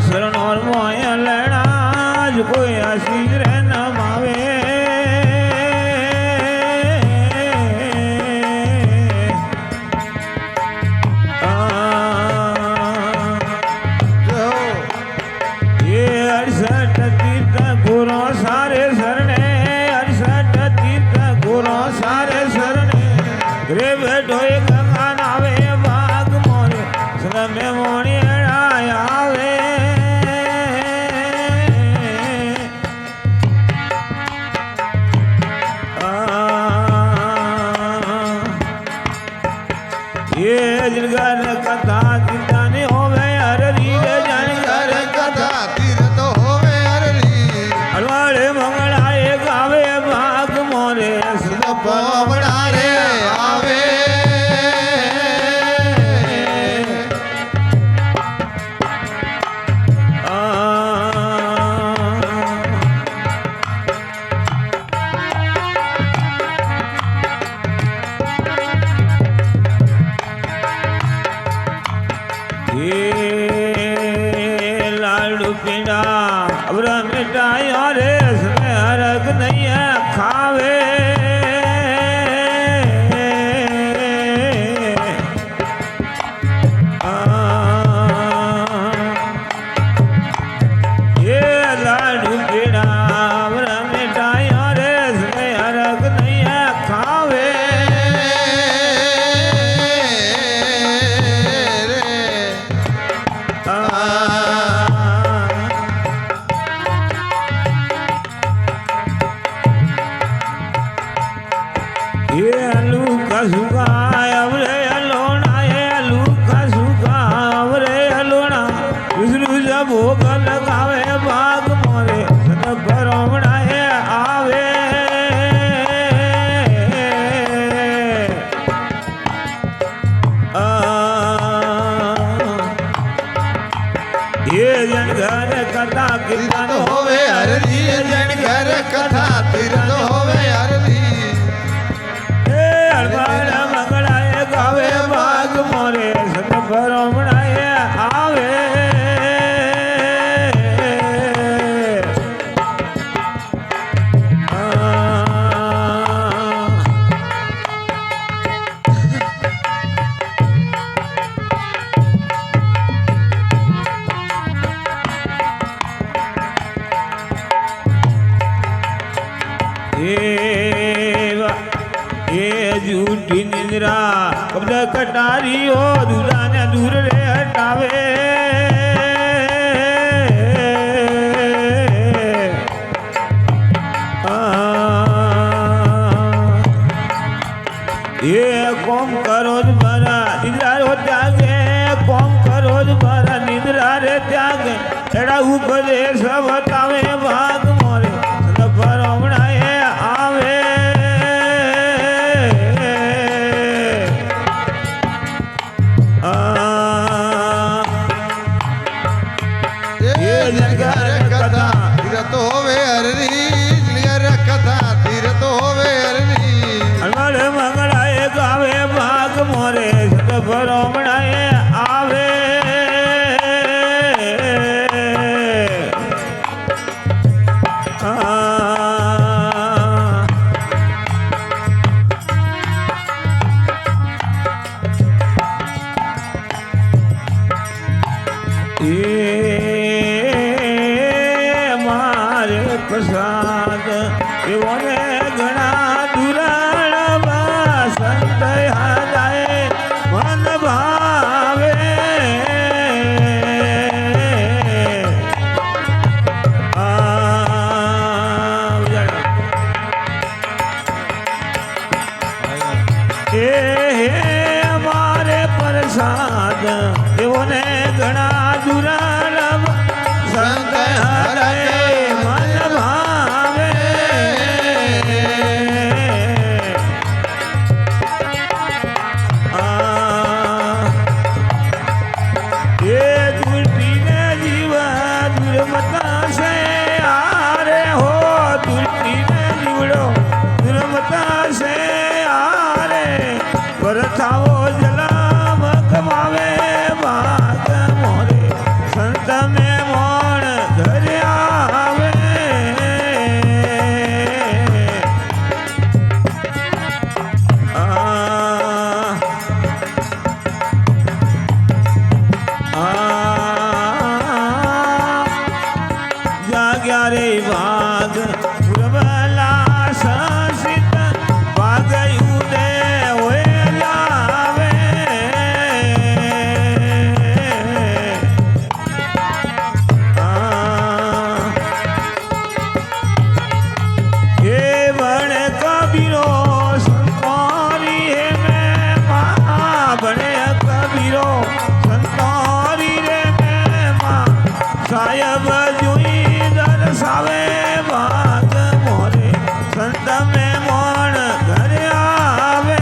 शरण और मोया लेना जो कोई आशीष रह न मावे ये 68 तीर्थ गुरु सारे शरणे 68 तीर्थ गुरु सारे शरणे रे बैठो गंगा नावे बाग मोरे सद में मोणी आवे ये जिनगर कथा चिंता नहीं होवे हररी रे जानकर कथा तीर्थ होवे हररी हलवाड़े मंगलाए गावे भाग मोरे पवड़ा रे आवे लाडू पीड़ा अब मिटाई रे हरक नहीं है खावे ये लाडू पीड़ा अब मिटाई रे हरक नहीं है खावे ये आलू का सूखा अवरे अलोना ये आलू का सूखा अवरे अलोना दूसरू जब भोग लगावे बाग मोरे सद भरोमणा ये आवे ये जन घर कथा कीर्तन होवे हररी जन घर कथा तीर्थ होवे हररी हलवाड़ा मंगलाए गावे बाग मोरे सत भरोमणाए आवे ये झूठी निंद्रा कब्ज कटारी हो दूरा ने दूर रे हटावे ये कोम करोज भरा निंद्रा रो त्यागे कोम करोज भरा निंद्रा रे त्यागे एड़ा उपदेश बतावे भाग मोरे सद भरोमणाए आवे कथा तीर्थ होवे हररी जन कथा तीर्थ होवे हररी हलवाड़े मंगलाए गावे भाग मोरे सत भरोमणाए आवे मारे प्रसाद एवने घना दुराण संत जाए मन भावे मारे प्रसाद एवने घना दुराण संत हरे मन भावे રે ભાગ પ્રબલા સંસિત ભાગયું દે હોય લાવે હે બણે કબીરો સંતોરી હે મેં બણે કબીરો સંતોરી રે મેં સાહેબ જોઈ દર્શાવે ભાગ મોરે સંત મેં મોણ ઘરે આવે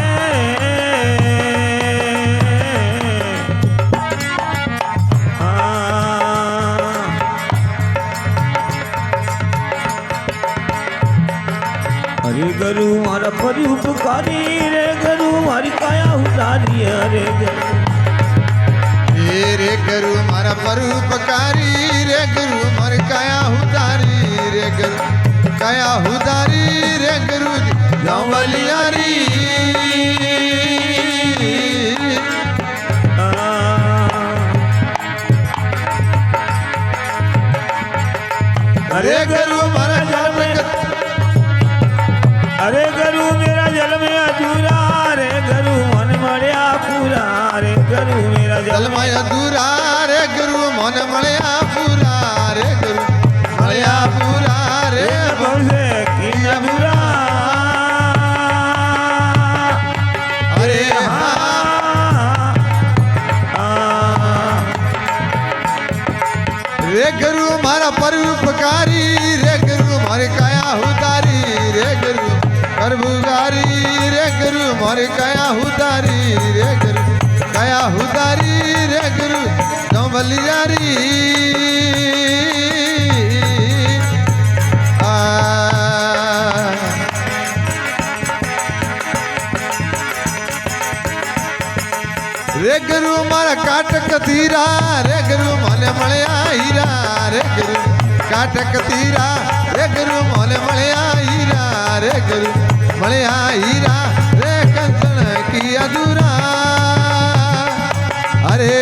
હરે ગરુ મારા ફરી ઉપકારી રે ગરુ મારી કાયા ઉતારી હરે ગરુ હે રે ગુરુ મારા પરોપકારી રે ગુરુ મારી કાયા ઉતારી રે ગુરુ કાયા ઉતારી રે ગુરુ જંવલિયારી અરે ગરુ મારા જલ में અરે ગરુ મેરા જલ में અધૂરા રે ગરુ મન મળ્યા પૂરા રે ગરુ મેરા જલ જલમય અધૂરા રે ગુરુ મન મળ્યા પૂરા રે ગુરુ મળ્યા પૂરા રે ભવસે કિન પૂરા અરે હા રે ગુરુ મારા પરોપકારી રે ગુરુ મારી કાયા ઉતારી રે ગુરુ કરભુગારી રે ગુરુ મારી કાયા ઉતારી રે ગુરુ કાયા ઉતારી રે ગુરુ નવલિયારી રે ગુરુ મારા કાટક તીરા રે ગુરુ મને મળ્યા હીરા રે ગુરુ કાટક તીરા રે ગુરુ મને મળ્યા હીરા રે ગુરુ મળ્યા હીરા રે કંચન કી અધૂરા અરે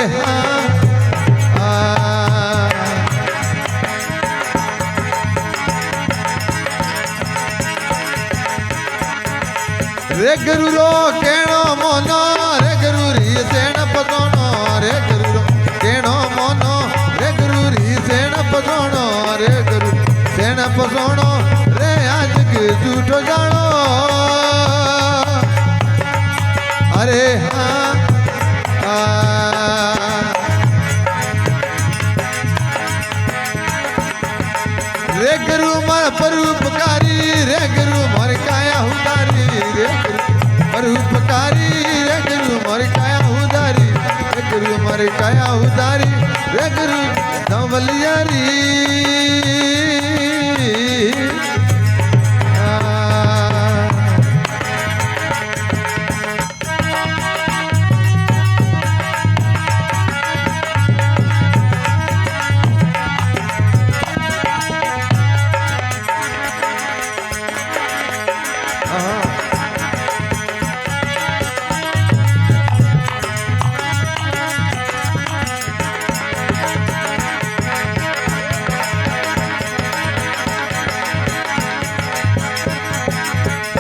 રે ગુરુ રો કેણો મોનો રે ગુરુ રી સેણ પતોનો રે ગુરુ રો કેણો મોનો રે ગુરુ રી સેણ પતોનો રે ગુરુ સેણ પતોનો રે આજ કે જૂઠો જાણો અરે રે ગુરુ મારા પરોપકારી રે ગુરુ મારી કાયા ઉતારી રે ગુરુ પરોપકારી રે ગુરુ મારી કાયા ઉતારી રે ગુરુ મારી કાયા ઉતારી રે ગુરુ નવલિયારી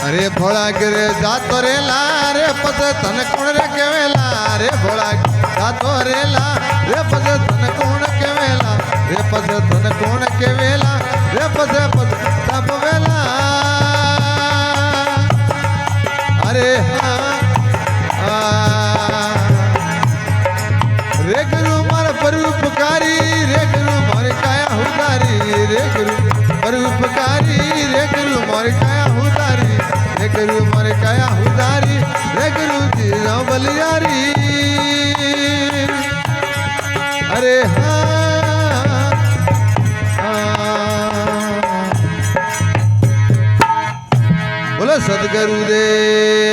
અરે ભોળા ગરે જાતો રેલા રે પદ તન કોણ રે કેવેલા રે ભોળા જાતો રેલા રે પદ તન કોણ કેવેલા રે પદ તન કોણ કેવેલા રે પદ પદ તપ વેલા અરે રે ગુરુ મારા પરોપકારી રે ગુરુ મારી કાયા ઉતારી રે ગુરુ પરોપકારી રે ગુરુ મારી કાયા ઉતારી રે ગુરુ મારી કાયા ઉતારી રે ગુરુ જી બલિયારી અરે બોલો સદગુરુ દેવ